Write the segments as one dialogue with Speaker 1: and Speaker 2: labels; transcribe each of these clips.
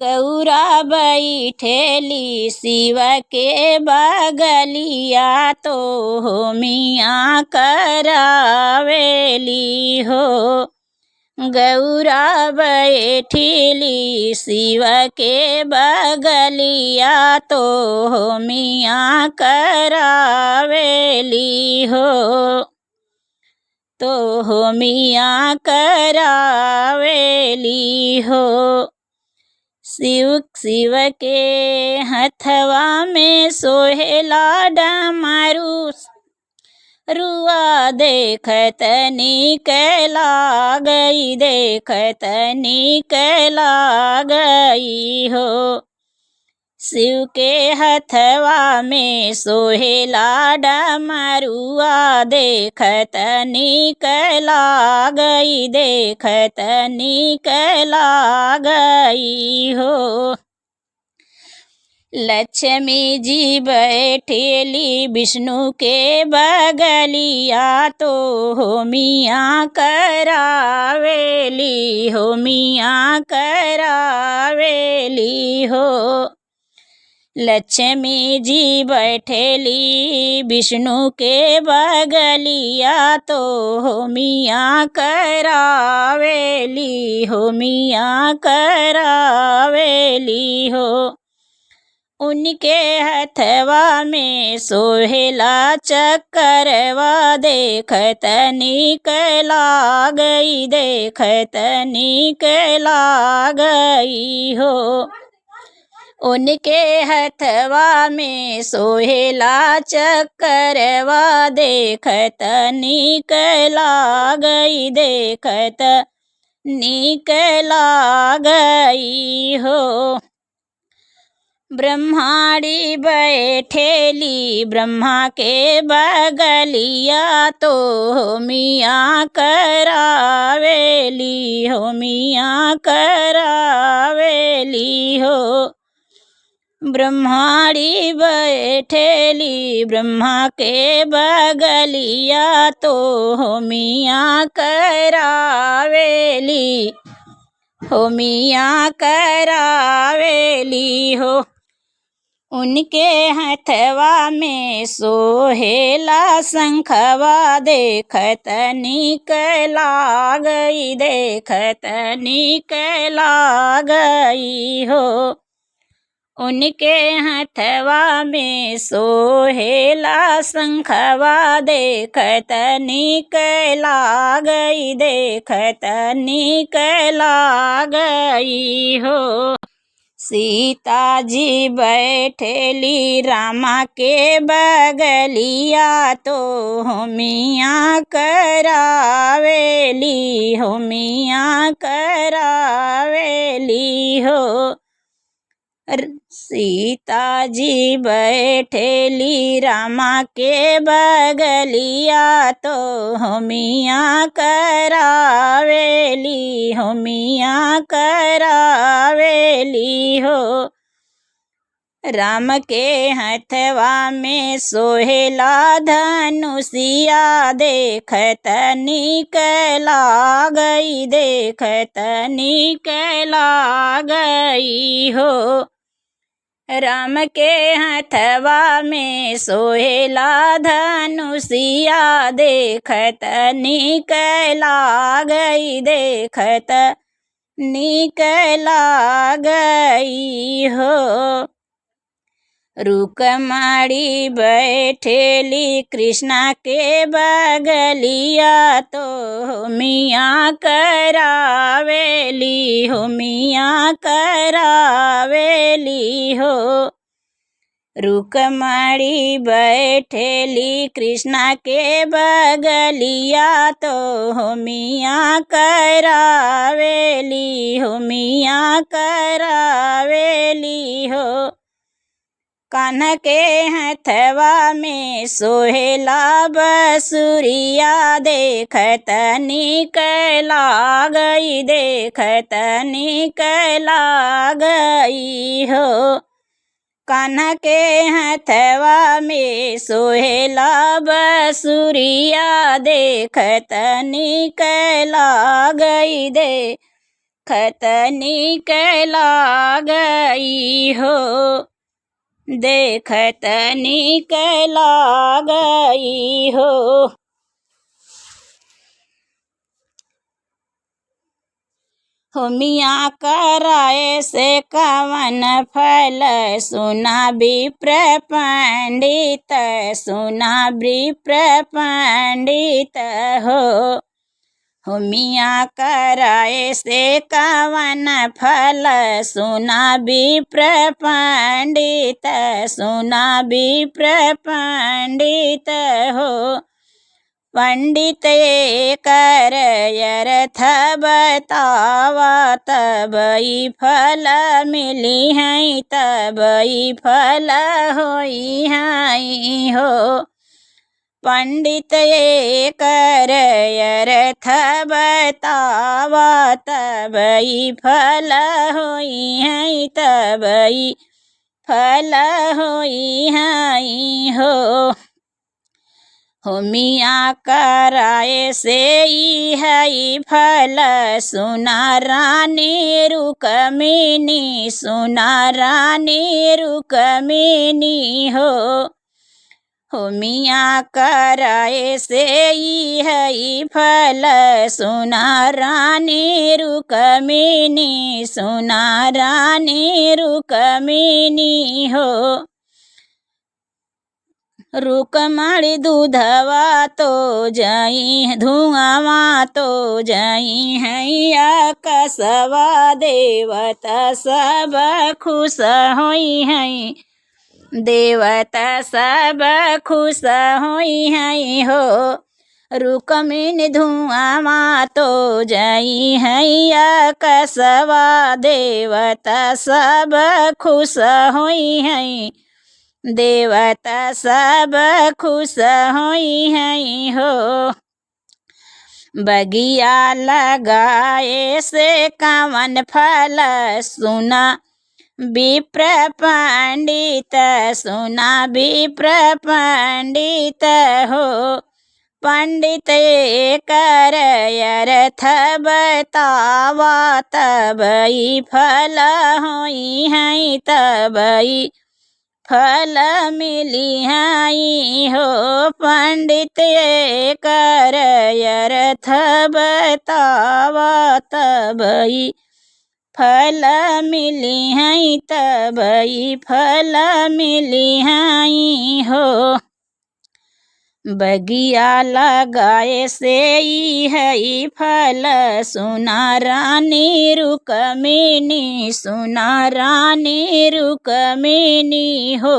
Speaker 1: गौरा बैठेली शिव के बगलिया तो मियाँ करावेली हो। गौरा बैठेली शिव के बगलिया तो मियाँ करावेली हो। तो मियाँ करावेली हो। शिव के हथवा में सोहेला डमरू रुआ देखत नीक लागई, देखत नीक लागई हो। शिव के हथवा में सोहेला डमरुआ देखत नीक लागई, देखत नीक लागई हो। लक्ष्मी जी बैठेली विष्णु के बगलिया तो मियाँ करावेली हो, मियाँ करावेली हो। लक्ष्मी जी बैठेली विष्णु के बगलिया तो मियाँ करावेली हो, मियाँ करावेली हो। उनके हथवा में सोहेला चक्करवा देखत नीक लागई, देखत नीक लागई हो। उनके हथवा में सोहेला चक्करवा देखत नीक लागई, देखत नीक लागई हो। ब्रह्माणी बैठेली ब्रह्मा के बगलिया तो मियाँ करावेली हो, मियाँ करावेली हो। ब्रह्माणी बैठेली ब्रह्मा के बगलिया तो मियाँ करावेली हो, मियाँ करावेली हो। उनके हथवा में सोहेला शंखवा देखत नीक लागई, देखत नीक लागई हो। उनके हथवा में सोहेला शंखवा देखत नीक लागई, देखत नीक लागई हो। सीता जी बैठेली रामा के बगलिया तो मियाँ करावेली हो, मियाँ करावेली हो। सीता जी बैठेली रामा के बगलिया तो मियाँ करावेली हो, मियाँ करावेली हो। राम के हथवा में सोहेला धनुषिया देखत नीक लागई, देखत नीक लागई हो। राम के हथवा में सोहेला धनुषिया देखत नीक लागई, देखत नीक लागई हो। रुक्मणी बैठेली कृष्णा के बगलिया तो मियाँ करावेली हो, मियाँ करावेली हो। रुक्मणी बैठेली कृष्णा के बगलिया तो मियाँ करावेली हो, मियाँ करावेली हो। कान्हा के हथवा में सोहेला बसुरिया देखत नीक लागई, देखत नीक लागई हो। कान्हा के हथवा में सोहेला बसुरिया देखत नीक लागई, दे देखत नीक लागई हो, देखत नीक लागई हो। होमिया कराए से कवन फल, सुना विप्र पंडित, सुना विप्र पंडित हो। होमिया कराए से कवन फल, सुना विप्र पंडित, सुना विप्र पंडित हो। पंडित कर अर्थ बतावा, तबई फल मिली है, तबई फल होई है हो। पंडित कर अर्थ बतावा, तबई फल होई है, तबई फल होई है हो। होमिया कराए से ई है फल, सुना रानी रुक्मिणी, सुना रानी रुक्मिणी हो। होमिया कराए से ई है फल, सुना रानी रुक्मिणी, सुना रानी रुक्मिणी हो। रुक्मणी दूधवा तो जई, धुआवा तो जई हैया कसवा, देवता सब खुश होई है, देवता सब खुश होई है हो। रुक्मिणी धुआवा तो जई हैया कसवा, देवता सब खुश होई है, देवता सब खुश होई है हो। बगिया लगाए से कवन फल, सुना विप्र पंडित, सुना विप्र पंडित हो। पंडित कर अर्थ बतावा, तबई फल होई है, तबई फल मिली है हो। पंडित कर अर्थ बतावा, तबई फल मिली है, तबई फल मिली है हो। बगिया लगाए से ई है फल, सुना रानी रुक्मिणी, सुना रानी रुक्मिणी हो।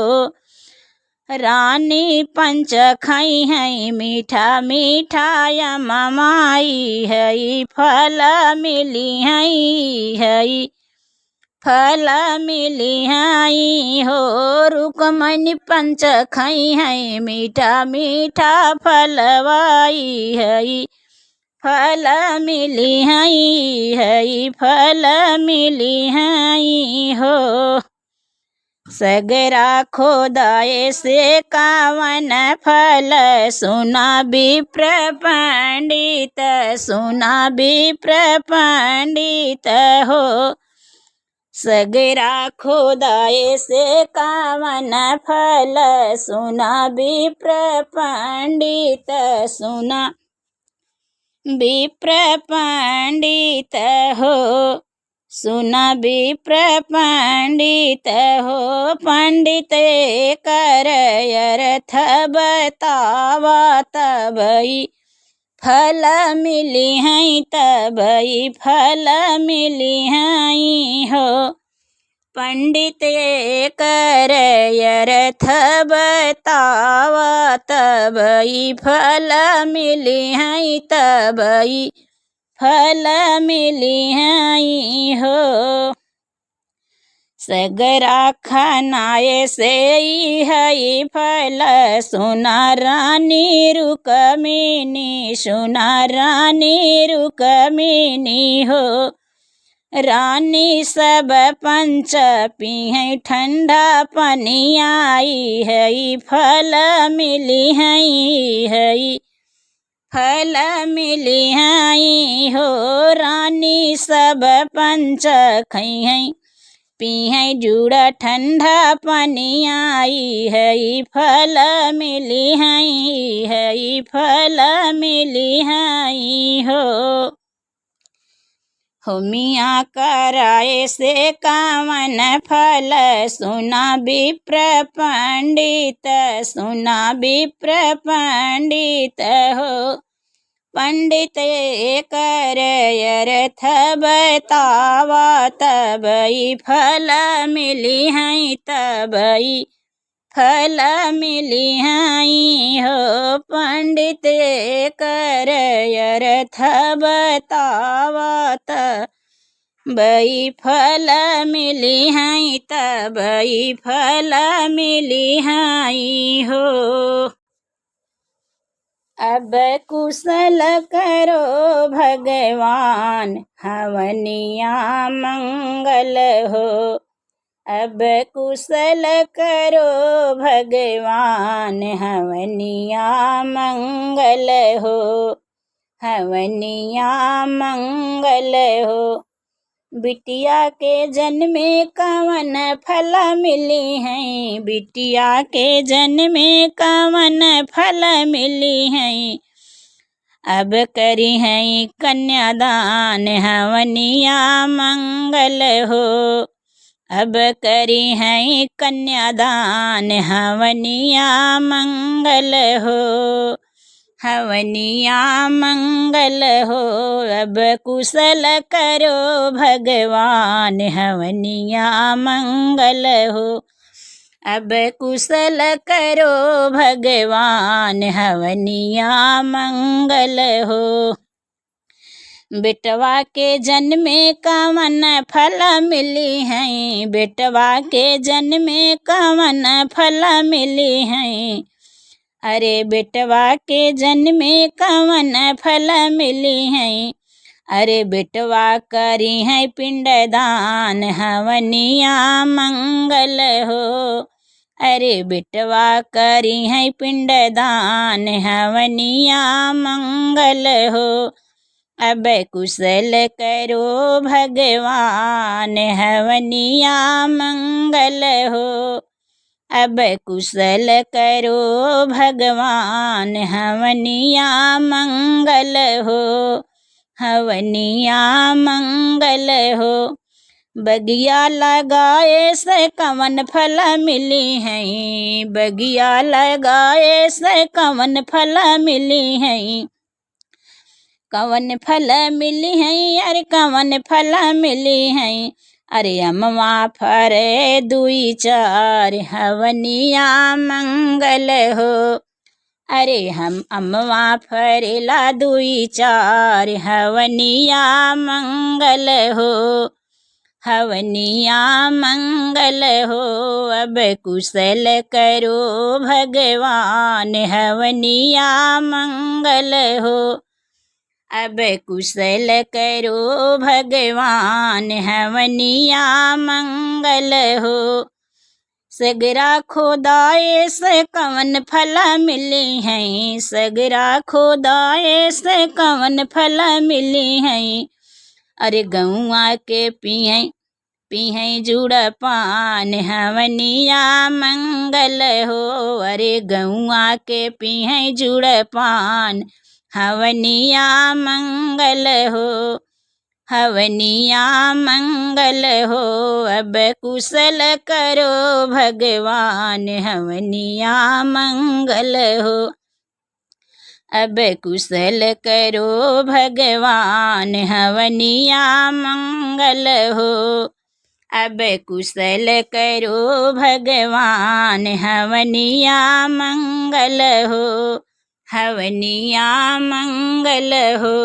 Speaker 1: रानी पंच खाई है मीठा मीठा, यममाई है फल मिली है, फल मिली है हो। रुक्मिणी पंच खाई है मीठा मीठा, फलवाई है, फल मिली है, फल मिली है हो। सगरा खोदाए से कवन फल, सुना विप्र पंडित, सुना विप्र पंडित हो। सगरा खोदाए से कवन फल, सुना विप्र पंडित, सुना विप्र पंडित हो, सुना विप्र पंडित हो। पंडित कर अर्थ बतावा, तबई फल मिली है, तबई फल मिली है हो। पंडित कर अर्थ बतावा, तबई फल मिली है, तबई फल मिली है हो। सगरा खनाए से ई है फल, सुना रानी रुक्मिणी, सुना रानी रुक्मिणी हो। रानी सब पंच पीहे ठंडा पनियाई है, फल मिली है, फल मिली हई हो रानी सब पंच खई हई पी है जुड़ा ठंडा पानी आई है फल मिली है फल मिली हई हो मियाँ कराए से कामन फल सुना विप्र पंडित सुना विप्र पंडित हो पंडित कर अर्थ बतावा तबई फल मिली हैं तबई फल मिली हैं हो पंडित कर अर्थ बतावा तबई फल मिली हैं तबई फल मिली हैं हो। अब कुशल करो भगवान हवनिया मंगल हो अब कुशल करो भगवान हवनिया मंगल हो हवनिया मंगल हो बिटिया के जन्मे कवन फल मिली हैं बिटिया के जन्मे कवन फल मिली हैं अब करी हैं कन्यादान हवनिया मंगल हो अब करी हैं कन्यादान हवनिया मंगल हो हवनिया मंगल हो अब कुशल करो भगवान हवनिया मंगल हो अब कुशल करो भगवान हवनिया मंगल हो बेटवा के जन्मे कवन फल मिली हैं बेटवा के जन्मे कवन फल मिली हैं अरे बेटवा के जन्मे कवन फल मिली हैं अरे बेटवा करी है पिंडदान हवनिया मंगल हो अरे बेटवा करी है पिंडदान हवनिया मंगल हो अब कुशल करो भगवान हवनिया मंगल हो अब कुशल करो भगवान हवनिया मंगल हो हवनिया मंगल हो बगिया लगाए से कवन फल मिली हैं बगिया लगाए से कवन फल मिली हैं कवन फल मिली हैं अरे कवन फल मिली हैं अरे अम्मा फरे दुई चार हवनिया मंगल हो अरे हम अम्मा फरेला दुई चार हवनिया मंगल हो हवनिया मंगल हो अब कुशल करो भगवान हवनिया मंगल हो अब कुशल करो भगवान हवनिया मंगल हो सगरा खोदाए से कवन फल मिली हैं सगरा खोदाए से कवन फल मिली हैं अरे गौआ के पिहें जुड़ पान हवनिया मंगल हो अरे गौआ के पिहें जुड़ पान हवनिया मंगल हो हवनिया मंगल हो अब कुशल करो भगवान हवनिया मंगल हो अब कुशल करो भगवान हवनिया मंगल हो अब कुशल करो भगवान हवनिया मंगल हो हवनिया मंगल हो।